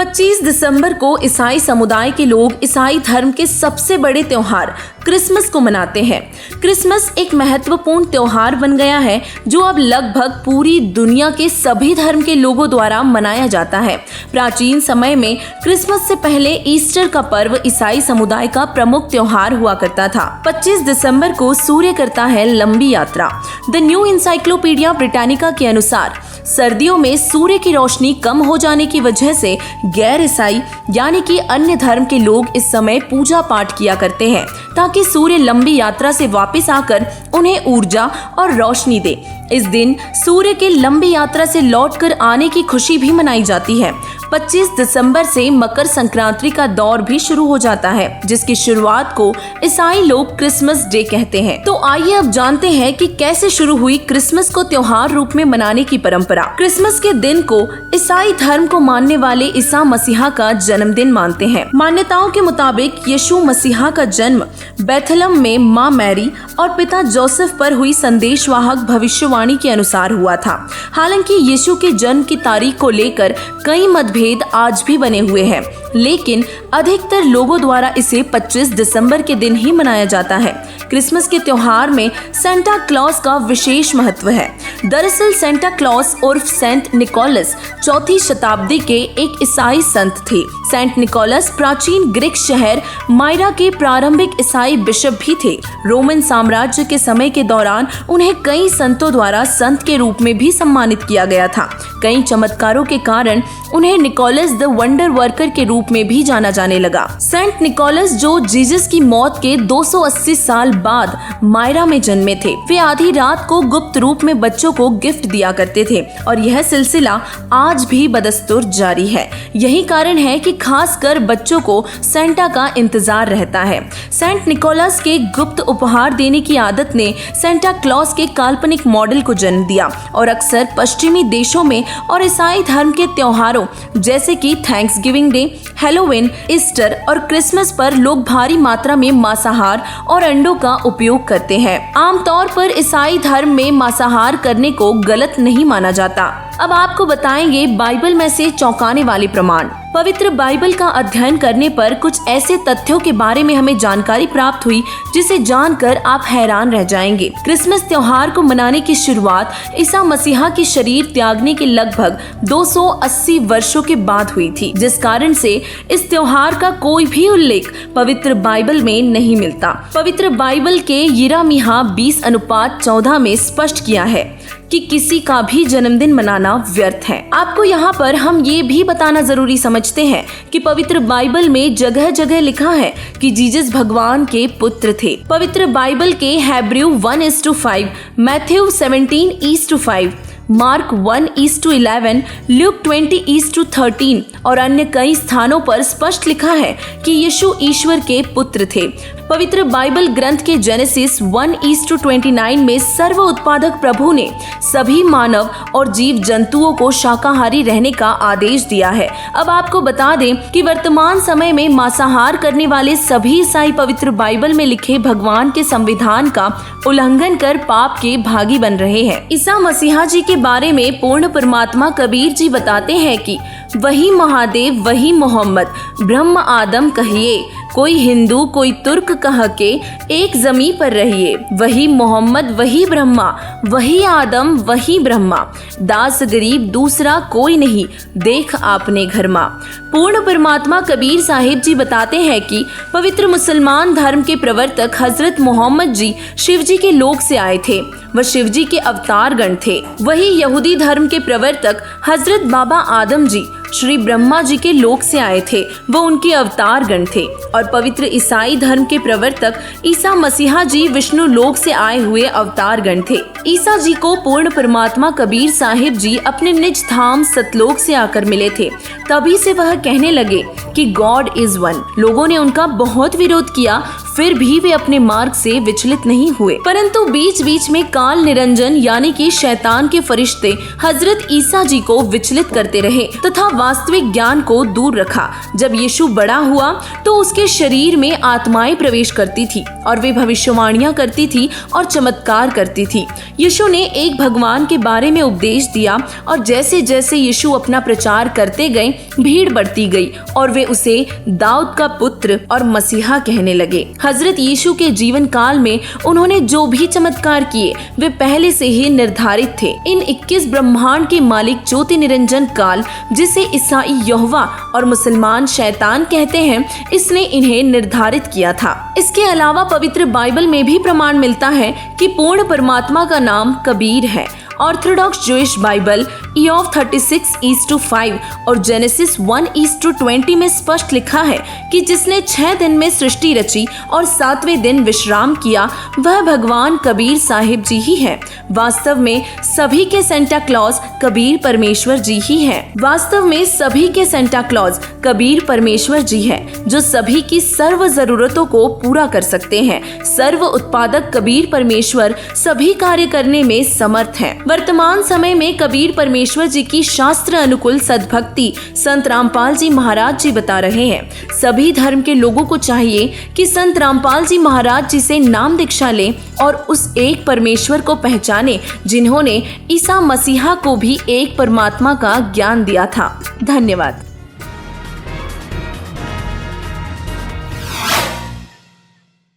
25 दिसंबर को ईसाई समुदाय के लोग ईसाई धर्म के सबसे बड़े त्योहार क्रिसमस को मनाते हैं। क्रिसमस एक महत्वपूर्ण त्योहार बन गया है जो अब लगभग पूरी दुनिया के सभी धर्म के लोगों द्वारा मनाया जाता है। प्राचीन समय में क्रिसमस से पहले ईस्टर का पर्व ईसाई समुदाय का प्रमुख त्योहार हुआ करता था। 25 दिसंबर को सूर्य करता है लंबी यात्रा। द न्यू इंसाइक्लोपीडिया ब्रिटानिका के अनुसार सर्दियों में सूर्य की रोशनी कम हो जाने की वजह से गैर ईसाई यानी कि अन्य धर्म के लोग इस समय पूजा पाठ किया करते हैं ताकि सूर्य लंबी यात्रा से वापस आकर उन्हें ऊर्जा और रोशनी दे। इस दिन सूर्य के लंबी यात्रा से लौटकर आने की खुशी भी मनाई जाती है। 25 दिसंबर से मकर संक्रांति का दौर भी शुरू हो जाता है जिसकी शुरुआत को ईसाई लोग क्रिसमस डे कहते हैं। तो आइए अब जानते हैं कि कैसे शुरू हुई क्रिसमस को त्योहार रूप में मनाने की परंपरा। क्रिसमस के दिन को ईसाई धर्म को मानने वाले ईसा मसीहा का जन्मदिन मानते हैं। मान्यताओं के मुताबिक यीशु मसीहा का जन्म बेथलहम में माँ मैरी और पिता जोसेफ पर हुई संदेशवाहक भविष्यवाणी के अनुसार हुआ था। हालांकि यीशु के जन्म की तारीख को लेकर कई मतभेद आज भी बने हुए हैं, लेकिन अधिकतर लोगों द्वारा इसे 25 दिसंबर के दिन ही मनाया जाता है। क्रिसमस के त्योहार में सेंटा क्लॉज का विशेष महत्व है। दरअसल सेंटा क्लॉज उर्फ सेंट निकोलस 4वीं शताब्दी के एक ईसाई संत थे। सेंट निकोलस प्राचीन ग्रीक शहर मायरा के प्रारंभिक ईसाई बिशप भी थे। रोमन साम्राज्य के समय के दौरान उन्हें कई संतों द्वारा संत के रूप में भी सम्मानित किया गया था। कई चमत्कारों के कारण उन्हें निकोलस द वंडर वर्कर के रूप में भी जाना जाने लगा। सेंट निकोलस जो जीसस की मौत के 280 साल बाद मायरा में जन्मे थे, वे आधी रात को गुप्त रूप में बच्चों को गिफ्ट दिया करते थे और यह सिलसिला आज भी बदस्तूर जारी है। यही कारण है कि खासकर बच्चों को सेंटा का इंतजार रहता है। सेंट निकोलस के गुप्त उपहार देने की आदत ने सेंटा क्लॉज के काल्पनिक मॉडल को जन्म दिया और अक्सर पश्चिमी देशों में और ईसाई धर्म के त्योहारों जैसे कि थैंक्सगिविंग डे, हैलोवीन, ईस्टर और क्रिसमस पर लोग भारी मात्रा में मांसाहार और अंडों का उपयोग करते हैं। आमतौर पर ईसाई धर्म में मांसाहार करने को गलत नहीं माना जाता। अब आपको बताएंगे बाइबल में से चौंकाने वाले प्रमाण। पवित्र बाइबल का अध्ययन करने पर कुछ ऐसे तथ्यों के बारे में हमें जानकारी प्राप्त हुई जिसे जानकर आप हैरान रह जाएंगे। क्रिसमस त्योहार को मनाने की शुरुआत ईसा मसीहा के शरीर त्यागने के लगभग 280 वर्षों के बाद हुई थी, जिस कारण से इस त्योहार का कोई भी उल्लेख पवित्र बाइबल में नहीं मिलता। पवित्र बाइबल के यिर्मयाह 20:14 में स्पष्ट किया है कि किसी का भी जन्मदिन मनाना व्यर्थ है। आपको यहाँ पर हम ये भी बताना जरूरी समझते हैं कि पवित्र बाइबल में जगह जगह लिखा है कि जीसस भगवान के पुत्र थे। पवित्र बाइबल के हैब्रू 1:5, मैथ्यू 17:5, मार्क 1:11, ल्यूक 20:13 और अन्य कई स्थानों पर स्पष्ट लिखा है कि यीशु ईश्वर के पुत्र थे। पवित्र बाइबल ग्रंथ के जेनेसिस 1:29 में सर्व उत्पादक प्रभु ने सभी मानव और जीव जंतुओं को शाकाहारी रहने का आदेश दिया है। अब आपको बता दें कि वर्तमान समय में मांसाहार करने वाले सभी ईसाई पवित्र बाइबल में लिखे भगवान के संविधान का उल्लंघन कर पाप के भागी बन रहे हैं। ईसा मसीहा जी के बारे में पूर्ण परमात्मा कबीर जी बताते हैं कि वही महादेव, वही मोहम्मद, ब्रह्म आदम कहिए, कोई हिंदू कोई तुर्क कह के एक जमी पर रहिए। वही मोहम्मद, वही ब्रह्मा, वही आदम, वही ब्रह्मा, दास गरीब दूसरा कोई नहीं, देख आपने घर माँ। पूर्ण परमात्मा कबीर साहिब जी बताते हैं कि पवित्र मुसलमान धर्म के प्रवर्तक हजरत मोहम्मद जी शिव जी के लोक से आए थे, वह शिव जी के अवतार गण थे। वही यहूदी धर्म के प्रवर्तक हजरत बाबा आदम जी श्री ब्रह्मा जी के लोक से आए थे, वो उनके अवतार गण थे। और पवित्र ईसाई धर्म के प्रवर्तक ईसा मसीहा जी विष्णु लोक से आए हुए अवतार गण थे। ईसा जी को पूर्ण परमात्मा कबीर साहिब जी अपने निज धाम सतलोक से आकर मिले थे। तभी से वह कहने लगे कि गॉड इज वन। लोगों ने उनका बहुत विरोध किया, फिर भी वे अपने मार्ग से विचलित नहीं हुए, परंतु बीच बीच में काल निरंजन यानी कि शैतान के फरिश्ते हजरत ईसा जी को विचलित करते रहे तथा वास्तविक ज्ञान को दूर रखा। जब यीशु बड़ा हुआ तो उसके शरीर में आत्माएं प्रवेश करती थी और वे भविष्यवाणियां करती थी और चमत्कार करती थी। यीशु ने एक भगवान के बारे में उपदेश दिया और जैसे जैसे यीशु अपना प्रचार करते गए भीड़ बढ़ती गई और वे उसे दाऊद का पुत्र और मसीहा कहने लगे। हजरत यीशु के जीवन काल में उन्होंने जो भी चमत्कार किए वे पहले से ही निर्धारित थे। इन 21 ब्रह्मांड के मालिक ज्योति निरंजन काल, जिसे ईसाई यहोवा और मुसलमान शैतान कहते हैं, इसने इन्हें निर्धारित किया था। इसके अलावा पवित्र बाइबल में भी प्रमाण मिलता है कि पूर्ण परमात्मा का नाम कबीर है। ऑर्थोडॉक्स जूइश बाइबल ईओव 36:5 और जेनेसिस 1:20 में स्पष्ट लिखा है कि जिसने 6 दिन में सृष्टि रची और 7वें दिन विश्राम किया वह भगवान कबीर साहिब जी ही है। वास्तव में सभी के सेंटा क्लॉज कबीर परमेश्वर जी ही है। वास्तव में सभी के सेंटा क्लॉज कबीर परमेश्वर जी है, जो सभी की सर्व जरूरतों को पूरा कर सकते हैं। सर्व उत्पादक कबीर परमेश्वर सभी कार्य करने में समर्थ है। वर्तमान समय में कबीर परमेश्वर जी की शास्त्र अनुकूल सद्भक्ति संत रामपाल जी महाराज जी बता रहे हैं। सभी धर्म के लोगों को चाहिए कि संत रामपाल जी महाराज जी से नाम दीक्षा लें और उस एक परमेश्वर को पहचाने जिन्होंने ईसा मसीहा को भी एक परमात्मा का ज्ञान दिया था। धन्यवाद।